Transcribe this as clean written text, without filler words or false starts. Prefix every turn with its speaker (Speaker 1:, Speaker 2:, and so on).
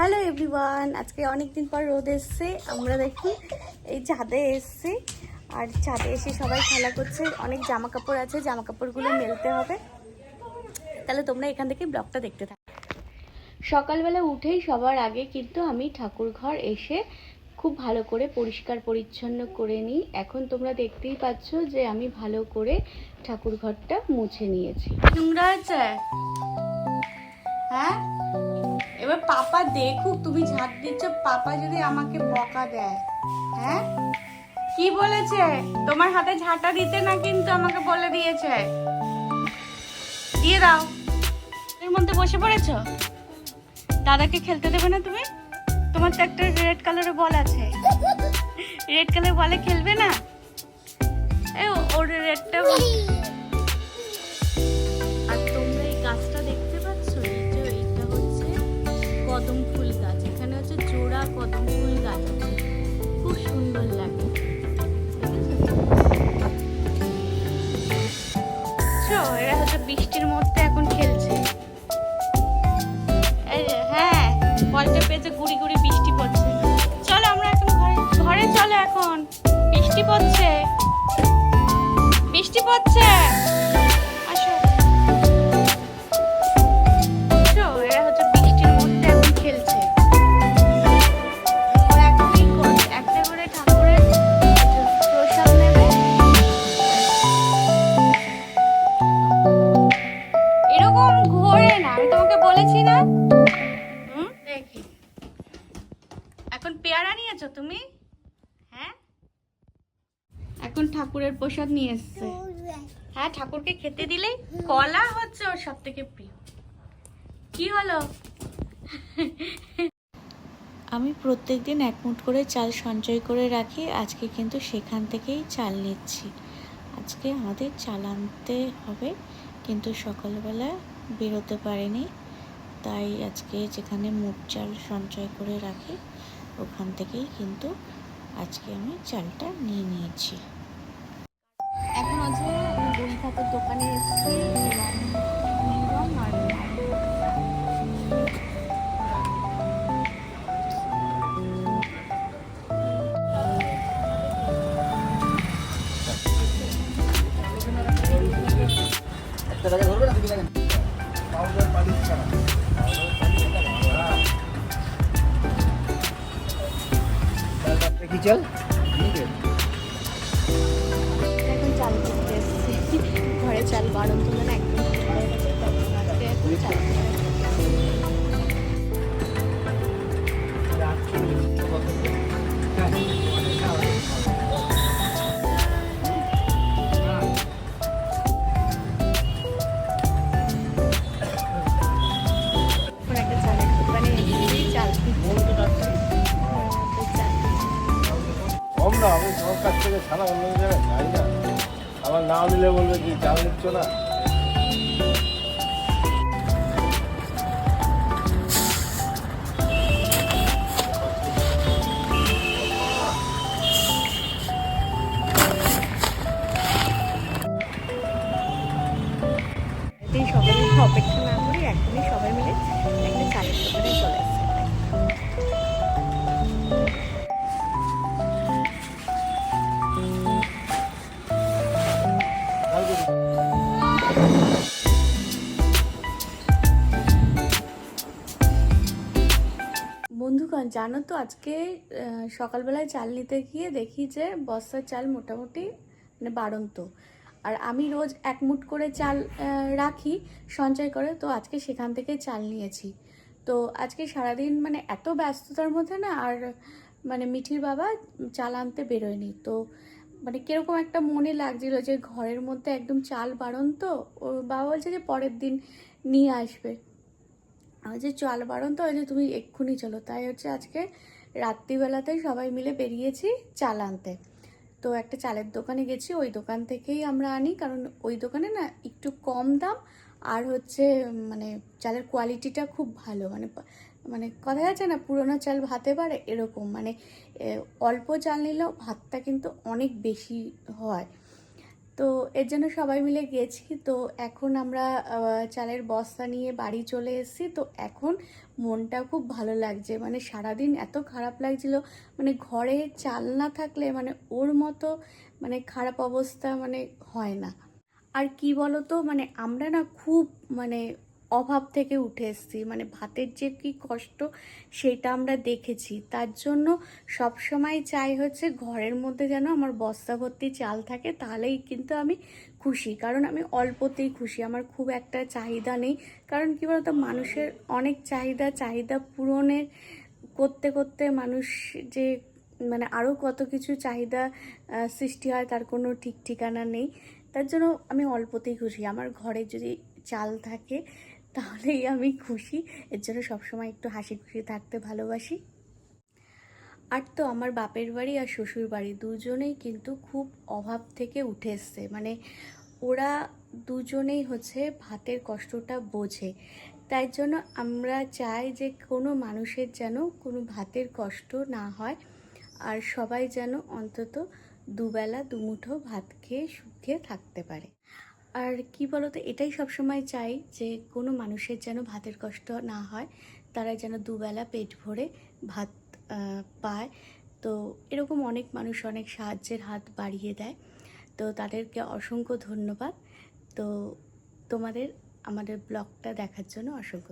Speaker 1: Hello everyone, আজকে অনেক দিন পর রোদ এসছে। আমরা দেখুন এই ছাদে এসছি, আর ছাদে এসে সবাই খেলা করছে। অনেক জামা কাপড় আছে, জামা কাপড়গুলো মেলতে হবে। তাহলে তোমরা এখান থেকে ব্লগটা দেখতে থাকো। সকালবেলা উঠেই সবার আগে কিন্তু আমি ঠাকুর ঘর এসে খুব ভালো করে পরিষ্কার পরিচ্ছন্ন করে নিই। এখন তোমরা দেখতেই পাচ্ছ যে আমি ভালো করে ঠাকুর ঘরটা মুছে নিয়েছি। নোংরা আছে, হ্যাঁ? এবার পাপা দেখুক তুমি ঝাঁট দিচ্ছ, পাপা যদি আমাকে বকা দেয়। হ্যাঁ, কি বলেছে? তোমার হাতে ঝাঁটা দিতে না, কিন্তু আমাকে বলে দিয়েছে। দিয়ে দাও। এর মধ্যে বসে পড়েছো, দাদাকে খেলতে দেবে না তুমি? তোমার তো একটা রেড কালারের বল আছে, রেড কালার বলে খেলবে না? এই ওর রেডটা। আর তোমরা এই গাছটা দেখতে পাচ্ছ, এইটা হচ্ছে কদম ফুল গাছ। এখানে হচ্ছে জোড়া কদম ফুল গাছ আছে, খুব সুন্দর লাগে। এরা হচ্ছে বৃষ্টির মধ্যে এখন খেলছে। হ্যাঁ, বলটা পেয়েছে, গুড়ি গুড়ি বৃষ্টি পড়ছে। চলো আমরা এখন ঘরে চলো, এখন বৃষ্টি পড়ছে, বৃষ্টি পড়ছে। আসো। এরা হচ্ছে বৃষ্টির মধ্যে এখন খেলছে। একটা করে ঠাকুরের প্রসাদ নেবে। এরকম ঘোরে না, আমি তোমাকে বলেছি না? দেখি এখন পেয়ারা নিয়েছো তুমি? হ্যাঁ, এখন ঠাকুরের প্রসাদ নিয়ে এসছে। হ্যাঁ, ঠাকুরকে খেতে দিলেই কলা হচ্ছে ওর সব থেকে প্রিয়। কি হলো? আমি প্রত্যেকদিন এক মুঠ করে চাল সঞ্চয় করে রাখি, আজকে কিন্তু সেখান থেকেই চাল নিচ্ছি। আজকে আমাদের চাল আনতে হবে, কিন্তু সকালবেলা বেরোতে পারিনি, তাই আজকে যেখানে মুঠ চাল সঞ্চয় করে রাখি ওখান থেকেই কিন্তু আজকে আমি চালটা নিয়ে নিয়েছি। এখন হচ্ছে বই খাতার দোকানে এসেছি। এখন চাল কিনতে এসেছি, ঘরে চাল বারণ তুলে না, একদম চাল। একটা চালের দোকানে এসেছি, চাল
Speaker 2: কম না, আমি সব কাছ থেকে ছাড়া অন্য জায়গায় যাই না। আমার না নিলে বলবে যে চাল নিচ্ছ না।
Speaker 1: সবাই অপেক্ষা না করি, এখনই সবাই মিলে একটা চালের দোকানে চলে আসছে। বন্ধুগণ, জানো তো আজকে সকালবেলায় চাল নিতে গিয়ে দেখি যে বস্তার চাল মোটামুটি মানে বাড়ন্ত। আর আমি রোজ এক মুঠ করে চাল রাখি সঞ্চয় করে, তো আজকে সেখান থেকে চাল নিয়েছি। তো আজকে সারাদিন মানে এত ব্যস্ততার মধ্যে না, আর মানে মিঠির বাবা চাল আনতে বেরোয়নি। তো মানে কিরকম একটা মনে লাগছিল যে ঘরের মধ্যে একদম চাল বাড়ন্ত। ওর বাবা বলছে যে পরের দিন নিয়ে আসবে। আমি যে চাল বাড়ন্ত, ওই যে তুমি এক্ষুনি চলো। তাই হচ্ছে আজকে রাত্রিবেলাতেই সবাই মিলে বেরিয়েছি চাল আনতে। তো একটা চালের দোকানে গেছি, ওই দোকান থেকেই আমরা আনি, কারণ ওই দোকানে না একটু কম দাম, আর হচ্ছে মানে চালের কোয়ালিটিটা খুব ভালো। মানে মানে কথা যাচ্ছে না, পুরোনো চাল ভাতে পারে এরকম, মানে অল্প চাল নিলেও ভাতটা কিন্তু অনেক বেশি হয়। তো এর জন্য সবাই মিলে গেছি। তো এখন আমরা চালের বস্তা নিয়ে বাড়ি চলে এসেছি। তো এখন মনটা খুব ভালো লাগছে, মানে সারাদিন এত খারাপ লাগছিল, মানে ঘরে চাল না থাকলে মানে ওর মতো মানে খারাপ অবস্থা মানে হয় না। আর কি বলতো, মানে আমরা না খুব মানে অভাব থেকে উঠে এসেছি, মানে ভাতের যে কি কষ্ট সেটা আমরা দেখেছি। তার জন্য সব সময় চাই হচ্ছে ঘরের মধ্যে যেন আমার বস্তা ভর্তি চাল থাকে, তাহলেই কিন্তু আমি খুশি। কারণ আমি অল্পতেই খুশি, আমার খুব একটা চাহিদা নেই। কারণ কি বলতো, মানুষের অনেক চাহিদা পূরণের করতে করতে মানুষ যে মানে আরও কত কিছু চাহিদা সৃষ্টি হয় তার কোনো ঠিক ঠিকানা নেই। তার জন্য আমি অল্পতেই খুশি। আমার ঘরে যদি চাল থাকে তাহলেই আমি খুশি। এর জন্য সবসময় একটু হাসি খুশি থাকতে ভালোবাসি। আর তো আমার বাপের বাড়ি আর শ্বশুর বাড়ি দুজনেই কিন্তু খুব অভাব থেকে উঠে এসছে, মানে ওরা দুজনেই হচ্ছে ভাতের কষ্টটা বোঝে। তাই জন্য আমরা চাই যে কোনো মানুষের যেন কোনো ভাতের কষ্ট না হয়, আর সবাই যেন অন্তত দুবেলা দুমুঠো ভাত খেয়ে সুখে থাকতে পারে। আর কি বলতো, এটাই সবসময় চাই যে কোনো মানুষের যেন ভাতের কষ্ট না হয়, তারা যেন দুবেলা পেট ভরে ভাত পায়। তো এরকম অনেক মানুষ অনেক সাহায্যের হাত বাড়িয়ে দেয়, তো তাদেরকে অসংখ্য ধন্যবাদ। তো তোমাদের আমাদের ব্লগটা দেখার জন্য অসংখ্য